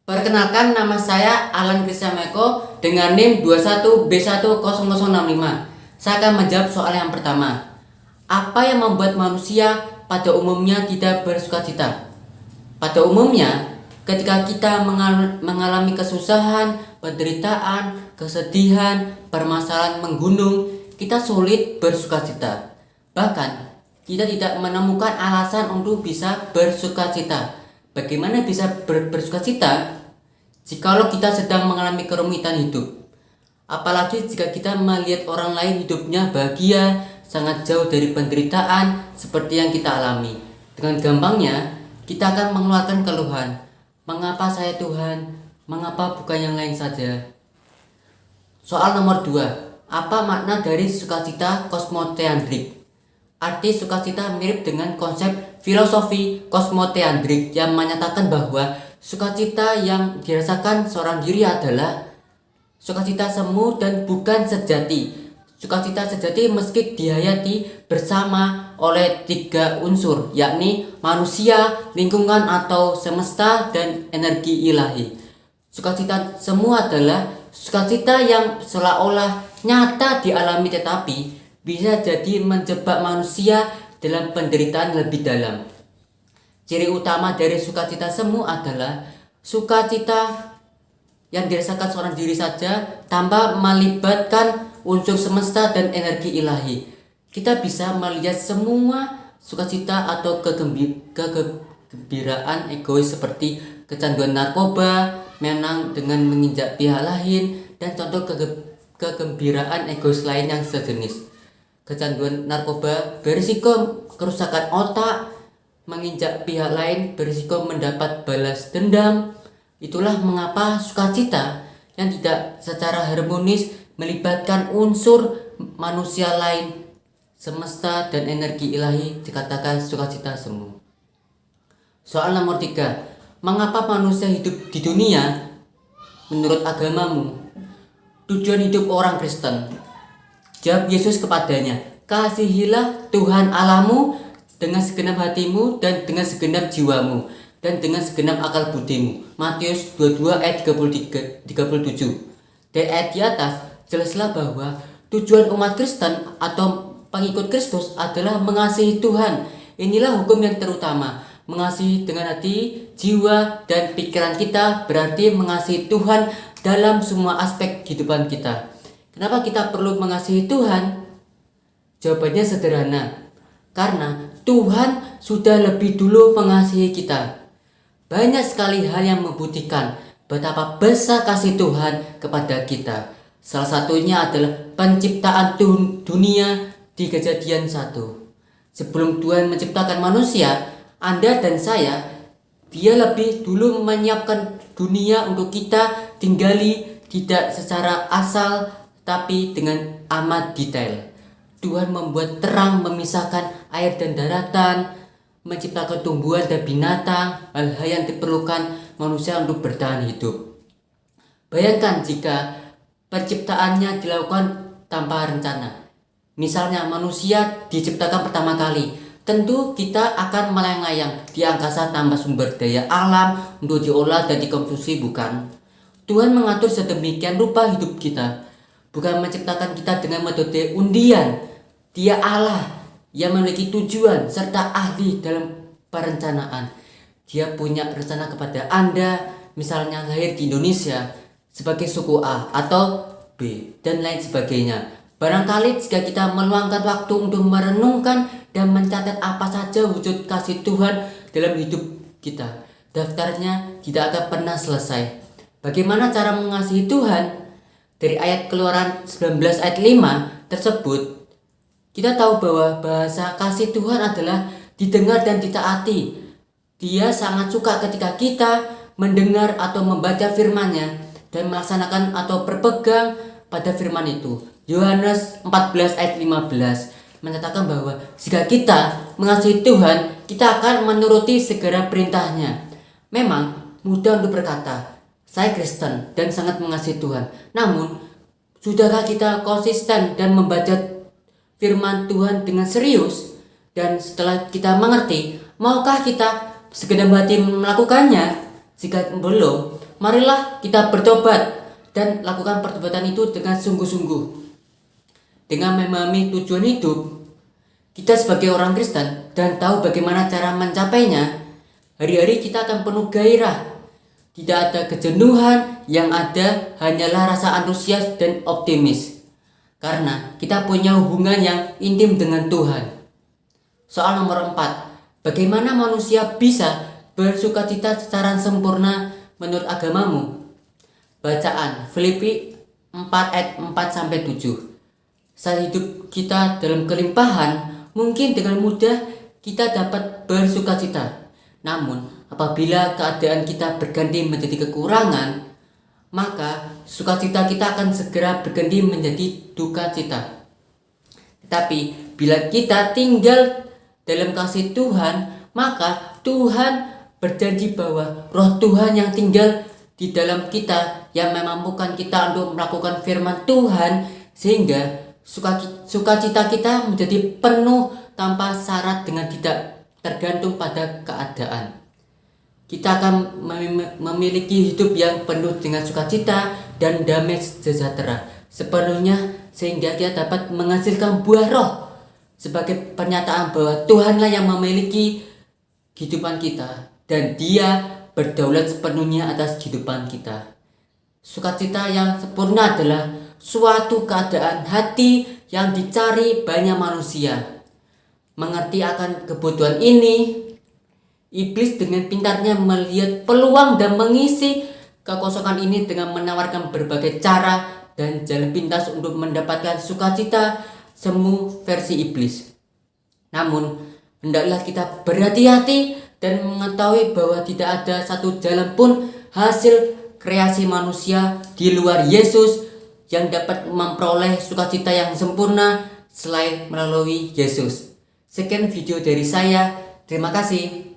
Perkenalkan, nama saya Alan Kristameko dengan NIM 21B10065. Saya akan menjawab soal yang pertama. Apa yang membuat manusia pada umumnya tidak bersukacita? Pada umumnya, ketika kita mengalami kesusahan, penderitaan, kesedihan, permasalahan menggunung, kita sulit bersukacita. Bahkan, kita tidak menemukan alasan untuk bisa bersukacita. Bagaimana bisa bersukacita jikalau kita sedang mengalami kerumitan hidup? Apalagi jika kita melihat orang lain hidupnya bahagia, sangat jauh dari penderitaan seperti yang kita alami. Dengan gampangnya, kita akan mengeluarkan keluhan. Mengapa saya Tuhan? Mengapa bukan yang lain saja? Soal nomor 2. Apa makna dari sukacita kosmoteandrik? Arti sukacita mirip dengan konsep filosofi kosmoteandrik yang menyatakan bahwa sukacita yang dirasakan seorang diri adalah sukacita semu dan bukan sejati. Sukacita sejati meski dihayati bersama oleh 3 unsur, yakni manusia, lingkungan atau semesta, dan energi ilahi. Sukacita semu adalah sukacita yang seolah-olah nyata dialami tetapi bisa jadi menjebak manusia dalam penderitaan lebih dalam. Ciri utama dari sukacita semu adalah sukacita yang dirasakan seorang diri saja tanpa melibatkan unsur semesta dan energi ilahi. Kita bisa melihat semua sukacita atau kegembiraan egois seperti kecanduan narkoba, menang dengan menginjak pihak lain, dan contoh kegembiraan egois lain yang sejenis. Kecanduan narkoba berisiko kerusakan otak, menginjak pihak lain berisiko mendapat balas dendam. Itulah mengapa sukacita yang tidak secara harmonis melibatkan unsur manusia lain, semesta, dan energi ilahi dikatakan sukacita semu. Soal nomor 3. Mengapa manusia hidup di dunia? Menurut agamamu, tujuan hidup orang Kristen. Jawab Yesus kepadanya, kasihilah Tuhan Allahmu dengan segenap hatimu dan dengan segenap jiwamu dan dengan segenap akal budimu. Matius 22 ayat 37. Dari ayat di atas jelaslah bahwa tujuan umat Kristen atau pengikut Kristus adalah mengasihi Tuhan. Inilah hukum yang terutama. Mengasihi dengan hati, jiwa, dan pikiran kita berarti mengasihi Tuhan dalam semua aspek kehidupan kita. Kenapa kita perlu mengasihi Tuhan? Jawabannya sederhana. Karena Tuhan sudah lebih dulu mengasihi kita. Banyak sekali hal yang membuktikan betapa besar kasih Tuhan kepada kita. Salah satunya adalah penciptaan dunia di Kejadian 1. Sebelum Tuhan menciptakan manusia, Anda dan saya, Dia lebih dulu menyiapkan dunia untuk kita tinggali, tidak secara asal tapi dengan amat detail. Tuhan membuat terang memisahkan air dan daratan, menciptakan tumbuhan dan binatang, hal-hal yang diperlukan manusia untuk bertahan hidup. Bayangkan jika penciptaannya dilakukan tanpa rencana. Misalnya manusia diciptakan pertama kali, tentu kita akan melayang-layang di angkasa tanpa sumber daya alam untuk diolah dan dikonsumsi, bukan? Tuhan mengatur sedemikian rupa hidup kita, bukan menciptakan kita dengan metode undian. Dia Allah yang memiliki tujuan serta ahli dalam perencanaan. Dia punya rencana kepada Anda, misalnya lahir di Indonesia sebagai suku A atau B dan lain sebagainya. Barangkali jika kita meluangkan waktu untuk merenungkan dan mencatat apa saja wujud kasih Tuhan dalam hidup kita, daftarnya tidak akan pernah selesai. Bagaimana cara mengasihi Tuhan? Dari ayat Keluaran 19 ayat 5 tersebut, kita tahu bahwa bahasa kasih Tuhan adalah didengar dan ditaati. Dia sangat suka ketika kita mendengar atau membaca firman-Nya dan melaksanakan atau berpegang pada firman itu. Yohanes 14 ayat 15 menyatakan bahwa jika kita mengasihi Tuhan, kita akan menuruti segala perintah-Nya. Memang mudah untuk berkata, saya Kristen dan sangat mengasihi Tuhan. Namun, sudahkah kita konsisten dan membaca firman Tuhan dengan serius? Dan setelah kita mengerti, maukah kita segenap hati melakukannya? Jika belum, marilah kita bertobat dan lakukan pertobatan itu dengan sungguh-sungguh. Dengan memahami tujuan hidup kita sebagai orang Kristen dan tahu bagaimana cara mencapainya, hari-hari kita akan penuh gairah. Tidak ada kejenuhan, yang ada hanyalah rasa antusias dan optimis. Karena kita punya hubungan yang intim dengan Tuhan. Soal nomor 4, bagaimana manusia bisa bersukacita secara sempurna menurut agamamu? Bacaan Filipi 4 ayat 4-7. Saat hidup kita dalam kelimpahan, mungkin dengan mudah kita dapat bersukacita. Namun, apabila keadaan kita berganti menjadi kekurangan, maka sukacita kita akan segera berganti menjadi duka cita. Tetapi bila kita tinggal dalam kasih Tuhan, maka Tuhan berjanji bahwa Roh Tuhan yang tinggal di dalam kita yang memampukan kita untuk melakukan firman Tuhan, sehingga sukacita kita menjadi penuh tanpa syarat dengan tidak tergantung pada keadaan. Kita akan memiliki hidup yang penuh dengan sukacita dan damai sejahtera sepenuhnya, sehingga kita dapat menghasilkan buah roh sebagai pernyataan bahwa Tuhanlah yang memiliki kehidupan kita dan Dia berdaulat sepenuhnya atas kehidupan kita. Sukacita yang sempurna adalah suatu keadaan hati yang dicari banyak manusia. Mengerti akan kebutuhan ini, iblis dengan pintarnya melihat peluang dan mengisi kekosongan ini dengan menawarkan berbagai cara dan jalan pintas untuk mendapatkan sukacita semu versi iblis. Namun, hendaklah kita berhati-hati dan mengetahui bahwa tidak ada satu jalan pun hasil kreasi manusia di luar Yesus yang dapat memperoleh sukacita yang sempurna selain melalui Yesus. Sekian video dari saya. Terima kasih.